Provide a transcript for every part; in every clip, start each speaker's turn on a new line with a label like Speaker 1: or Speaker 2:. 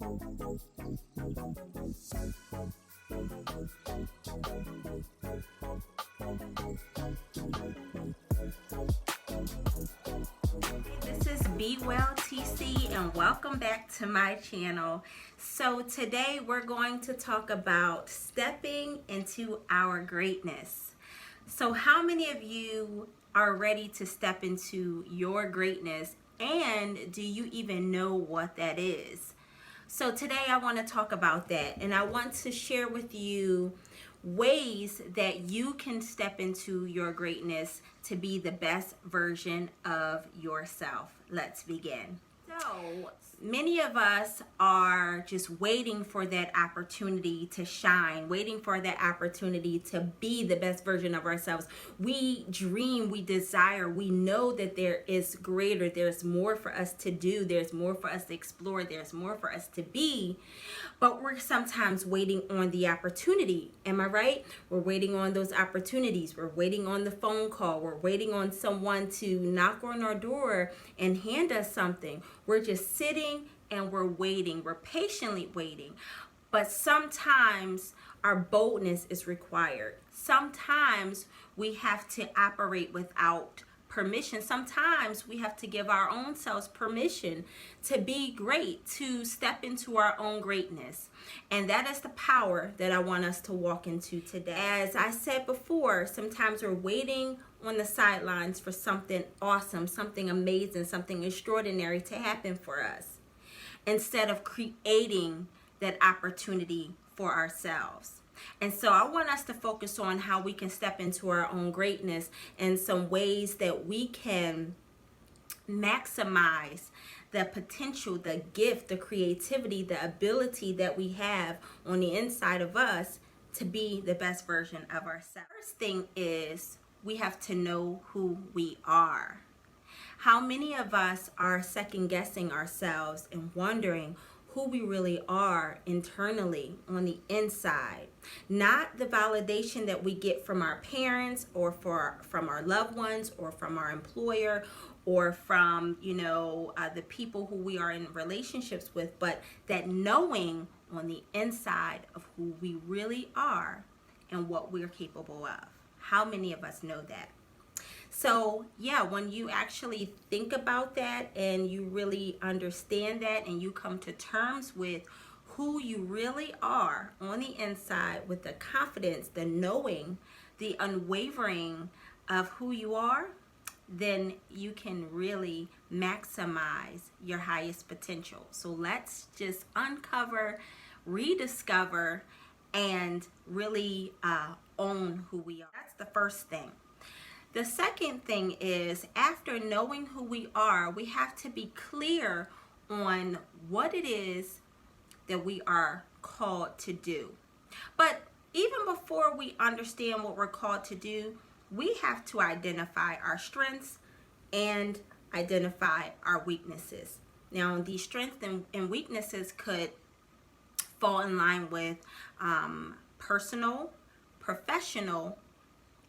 Speaker 1: This is Be Well TC and welcome back to my channel. So today we're going to talk about stepping into our greatness. So how many of you are ready to step into your greatness, and do you even know what that is? So today I want to talk about that, and I want to share with you ways that you can step into your greatness to be the best version of yourself. Let's begin. So many of us are just waiting for that opportunity to shine, waiting for that opportunity to be the best version of ourselves. We dream, we desire, we know that there is greater, there's more for us to do, there's more for us to explore, there's more for us to be, but we're sometimes waiting on the opportunity. Am I right? We're waiting on those opportunities. We're waiting on the phone call. We're waiting on someone to knock on our door and hand us something. We're just sitting and we're waiting. We're patiently waiting. But sometimes our boldness is required. Sometimes we have to operate without permission. Sometimes we have to give our own selves permission to be great, to step into our own greatness. And that is the power that I want us to walk into today. As I said before, sometimes we're waiting on the sidelines for something awesome, something amazing, something extraordinary to happen for us, instead of creating that opportunity for ourselves. And so I want us to focus on how we can step into our own greatness and some ways that we can maximize the potential, the gift, the creativity, the ability that we have on the inside of us to be the best version of ourselves. First thing is we have to know who we are. How many of us are second guessing ourselves and wondering who we really are internally on the inside? Not the validation that we get from our parents or from our loved ones or from our employer or from the people who we are in relationships with, but that knowing on the inside of who we really are and what we're capable of. How many of us know that? So yeah, when you actually think about that and you really understand that and you come to terms with who you really are on the inside, with the confidence, the knowing, the unwavering of who you are, then you can really maximize your highest potential. So let's just uncover, rediscover, and really own who we are. That's the first thing. The second thing is, after knowing who we are, we have to be clear on what it is that we are called to do. But even before we understand what we're called to do, we have to identify our strengths and identify our weaknesses. Now, these strengths and weaknesses could fall in line with personal, professional,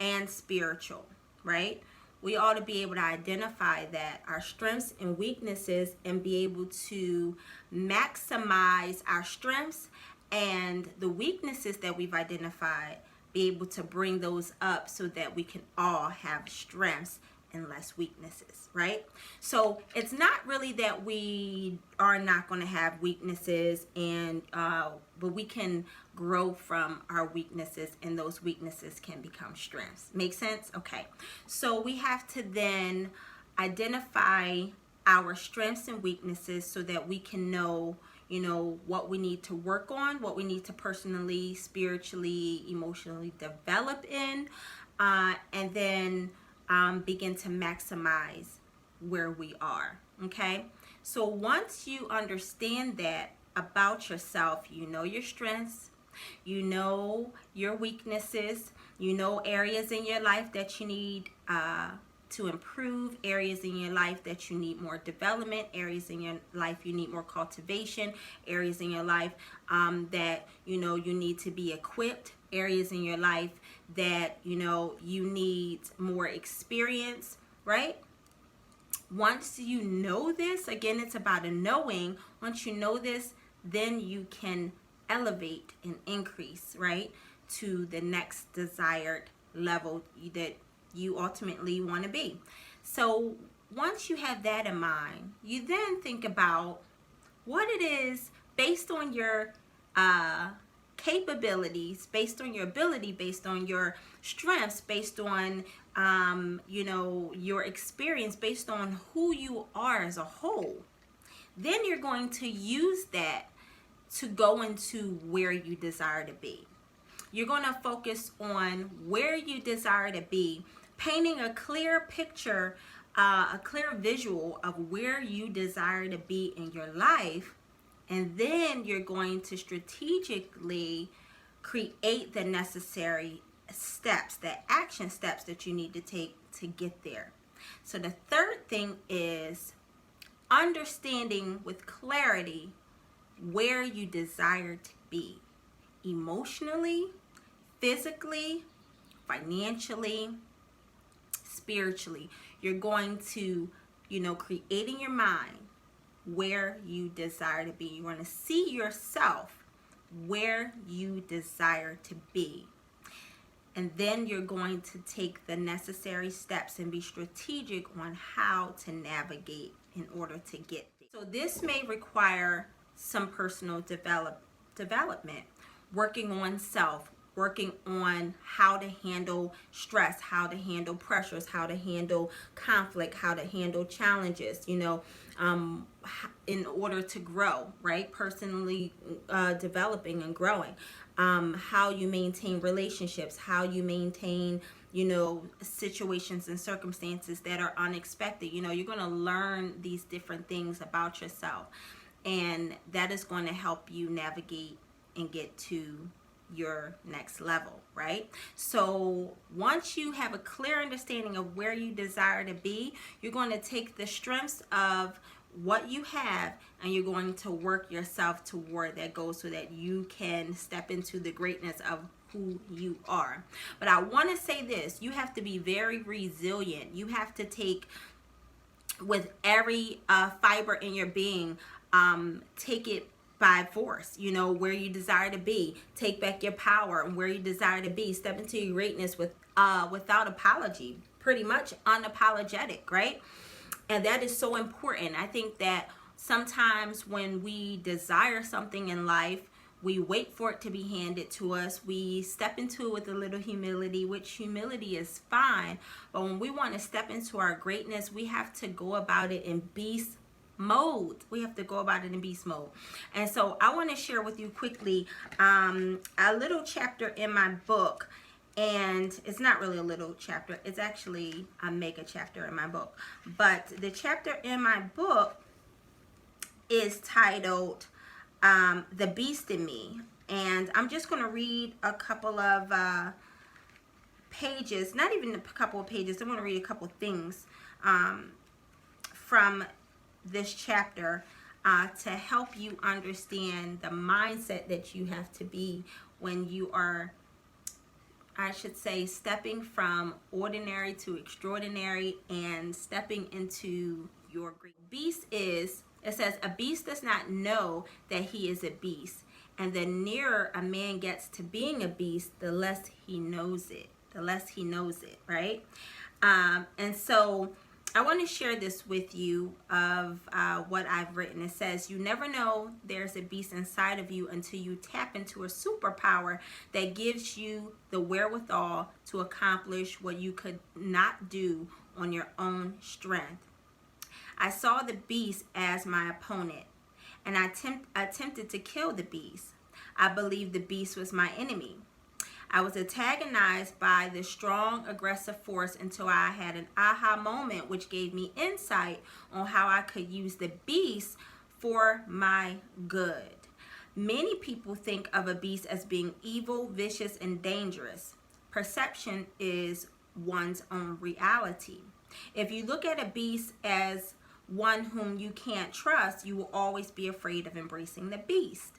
Speaker 1: and spiritual. Right? We ought to be able to identify that, our strengths and weaknesses, and be able to maximize our strengths and the weaknesses that we've identified, be able to bring those up so that we can all have strengths and less weaknesses, right? So it's not really that we are not going to have weaknesses, and but we can grow from our weaknesses, and those weaknesses can become strengths. Make sense? Okay. So we have to then identify our strengths and weaknesses so that we can know what we need to work on, what we need to personally, spiritually, emotionally develop in, and then begin to maximize where we are. Okay, so once you understand that about yourself, you know your strengths, you know your weaknesses, you know areas in your life that you need to improve, areas in your life that you need more development, areas in your life you need more cultivation, areas in your life that you need to be equipped, areas in your life that you need more experience, right? Once you know this, again, it's about a knowing. Once you know this, then you can elevate and increase, right, to the next desired level that you ultimately want to be. So once you have that in mind, you then think about what it is based on your capabilities, based on your ability, based on your strengths, based on your experience, based on who you are as a whole. Then you're going to use that to go into where you desire to be. You're going to focus on where you desire to be, painting a clear picture, a clear visual of where you desire to be in your life. And then you're going to strategically create the necessary steps, the action steps that you need to take to get there. So the third thing is understanding with clarity where you desire to be emotionally, physically, financially, spiritually. You're going to, create in your mind where you desire to be. You want to see yourself where you desire to be. And then you're going to take the necessary steps and be strategic on how to navigate in order to get there. So this may require some personal development, working on self, working on how to handle stress, how to handle pressures, how to handle conflict, how to handle challenges, in order to grow, right? Personally developing and growing. How you maintain relationships, how you maintain, situations and circumstances that are unexpected. You're going to learn these different things about yourself, and that is going to help you navigate and get to your next level, right? So once you have a clear understanding of where you desire to be, you're going to take the strengths of what you have and you're going to work yourself toward that goal so that you can step into the greatness of who you are. But I want to say this, you have to be very resilient. You have to take with every fiber in your being, take it by force, where you desire to be. Take back your power and where you desire to be. Step into your greatness without apology, pretty much unapologetic, right? And that is so important. I think that sometimes when we desire something in life, we wait for it to be handed to us. We step into it with a little humility, which humility is fine. But when we want to step into our greatness, we have to go about it in beast mode. We have to go about it in beast mode. And so I want to share with you quickly a little chapter in my book. And it's not really a little chapter. It's actually a mega chapter in my book. But the chapter in my book is titled The Beast in Me. And I'm just going to read a couple of pages. Not even a couple of pages. I'm going to read a couple of things from this chapter to help you understand the mindset that you have to be when you are, I should say, stepping from ordinary to extraordinary and stepping into your great. Beast is, it says, a beast does not know that he is a beast. And the nearer a man gets to being a beast, the less he knows it. The less he knows it, right? And so I want to share this with you of what I've written. It says, you never know there's a beast inside of you until you tap into a superpower that gives you the wherewithal to accomplish what you could not do on your own strength. I saw the beast as my opponent, and I attempted to kill the beast. I believed the beast was my enemy. I was antagonized by the strong, aggressive force until I had an aha moment, which gave me insight on how I could use the beast for my good. Many people think of a beast as being evil, vicious, and dangerous. Perception is one's own reality. If you look at a beast as one whom you can't trust, you will always be afraid of embracing the beast.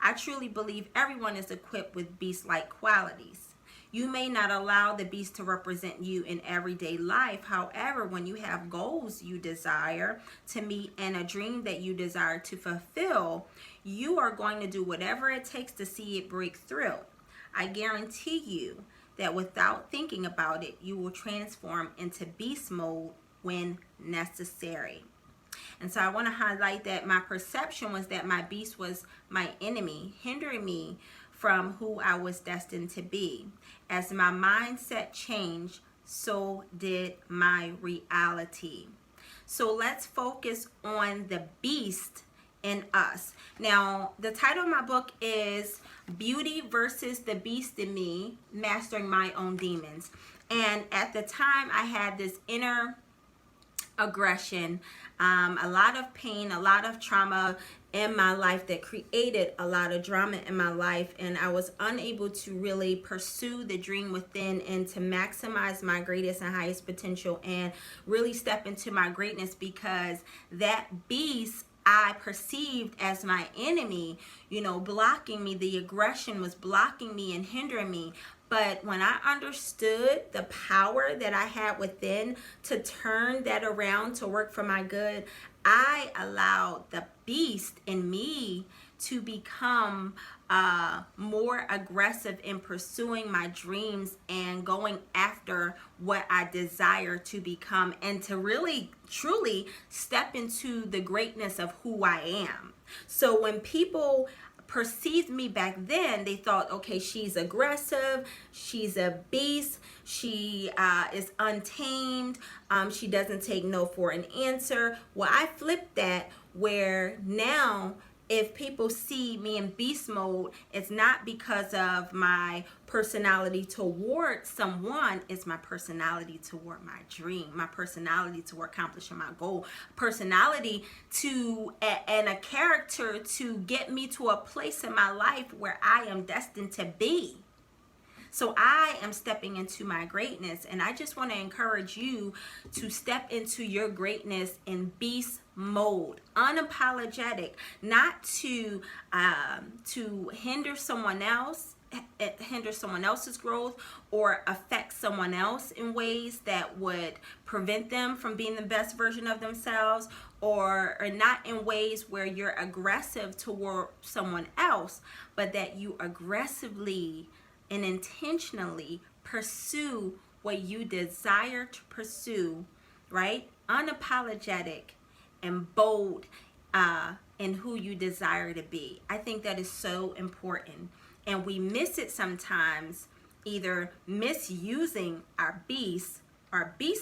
Speaker 1: I truly believe everyone is equipped with beast-like qualities. You may not allow the beast to represent you in everyday life. However, when you have goals you desire to meet and a dream that you desire to fulfill, you are going to do whatever it takes to see it break through. I guarantee you that without thinking about it, you will transform into beast mode when necessary. And so I want to highlight that my perception was that my beast was my enemy, hindering me from who I was destined to be. As my mindset changed, so did my reality. So let's focus on the beast in us. Now, the title of my book is Beauty versus the Beast in Me, Mastering My Own Demons. And at the time, I had this inner aggression, a lot of pain, a lot of trauma in my life that created a lot of drama in my life, and I was unable to really pursue the dream within and to maximize my greatest and highest potential and really step into my greatness, because that beast I perceived as my enemy, blocking me. The aggression was blocking me and hindering me. But when I understood the power that I had within to turn that around to work for my good, I allowed the beast in me to become more aggressive in pursuing my dreams and going after what I desire to become, and to really truly step into the greatness of who I am. So when people perceived me back then, they thought, okay, she's aggressive, she's a beast, she is untamed, she doesn't take no for an answer. Well, I flipped that, where now if people see me in beast mode, it's not because of my personality toward someone, it's my personality toward my dream, my personality toward accomplishing my goal, personality to and a character to get me to a place in my life where I am destined to be. So I am stepping into my greatness, and I just want to encourage you to step into your greatness in beast mode, unapologetic, not to hinder someone else's growth or affect someone else in ways that would prevent them from being the best version of themselves, or not in ways where you're aggressive toward someone else, but that you aggressively and intentionally pursue what you desire to pursue, right? Unapologetic and bold in who you desire to be. I think that is so important. And we miss it sometimes, either misusing our beast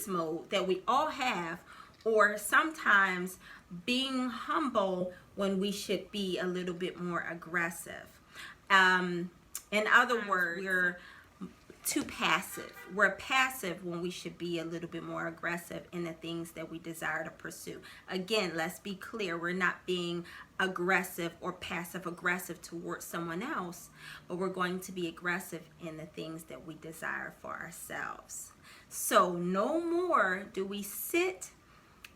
Speaker 1: mode that we all have, or sometimes being humble when we should be a little bit more aggressive. In other words, we're too passive. We're passive when we should be a little bit more aggressive in the things that we desire to pursue. Again, let's be clear. We're not being aggressive or passive aggressive towards someone else, but we're going to be aggressive in the things that we desire for ourselves. So no more do we sit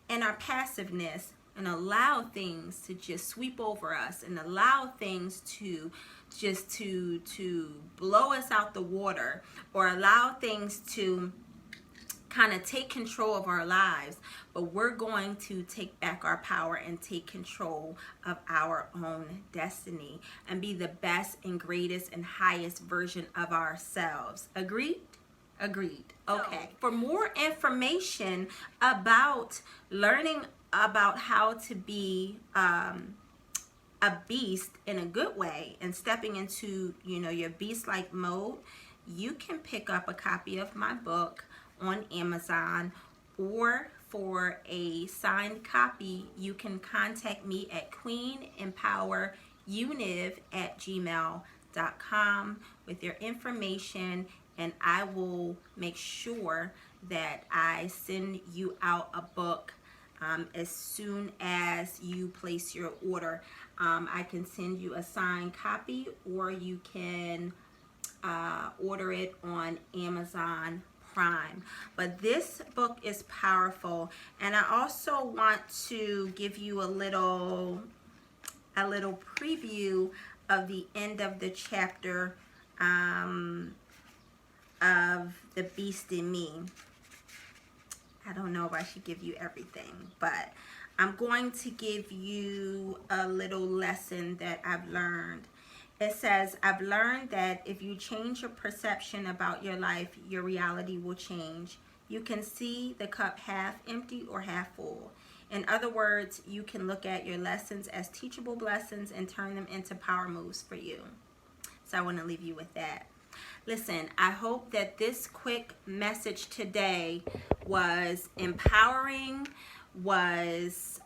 Speaker 1: in our passiveness and allow things to just sweep over us, and allow things to just to blow us out the water, or allow things to kind of take control of our lives. But we're going to take back our power and take control of our own destiny and be the best and greatest and highest version of ourselves. Agreed? Agreed. Okay. For more information about learning about how to be a beast in a good way and stepping into, your beast-like mode, you can pick up a copy of my book on Amazon, or for a signed copy, you can contact me at queenempoweruniv@gmail.com with your information, and I will make sure that I send you out a book as soon as you place your order. I can send you a signed copy, or you can order it on Amazon Prime. But this book is powerful, and I also want to give you a little preview of the end of the chapter. of the beast in me. I don't know if I should give you everything, but I'm going to give you a little lesson that I've learned. It says, I've learned that if you change your perception about your life, your reality will change. You can see the cup half empty or half full. In other words, you can look at your lessons as teachable blessings and turn them into power moves for you. So I want to leave you with that. Listen, I hope that this quick message today was empowering, was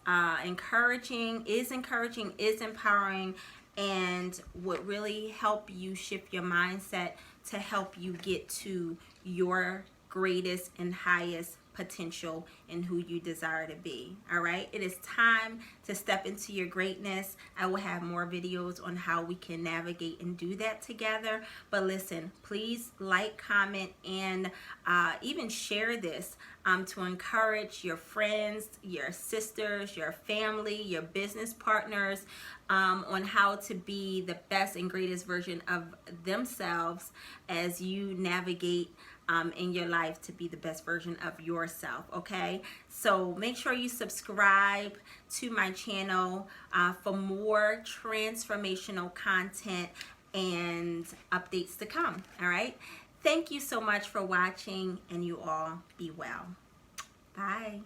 Speaker 1: encouraging, is empowering, and would really help you shift your mindset to help you get to your greatest and highest potential and who you desire to be. All right, it is time to step into your greatness. I will have more videos on how we can navigate and do that together. But listen, please like, comment, and even share this to encourage your friends, your sisters, your family, your business partners on how to be the best and greatest version of themselves as you navigate in your life to be the best version of yourself. Okay, so make sure you subscribe to my channel for more transformational content and updates to come. All right, thank you so much for watching, and you all be well. Bye.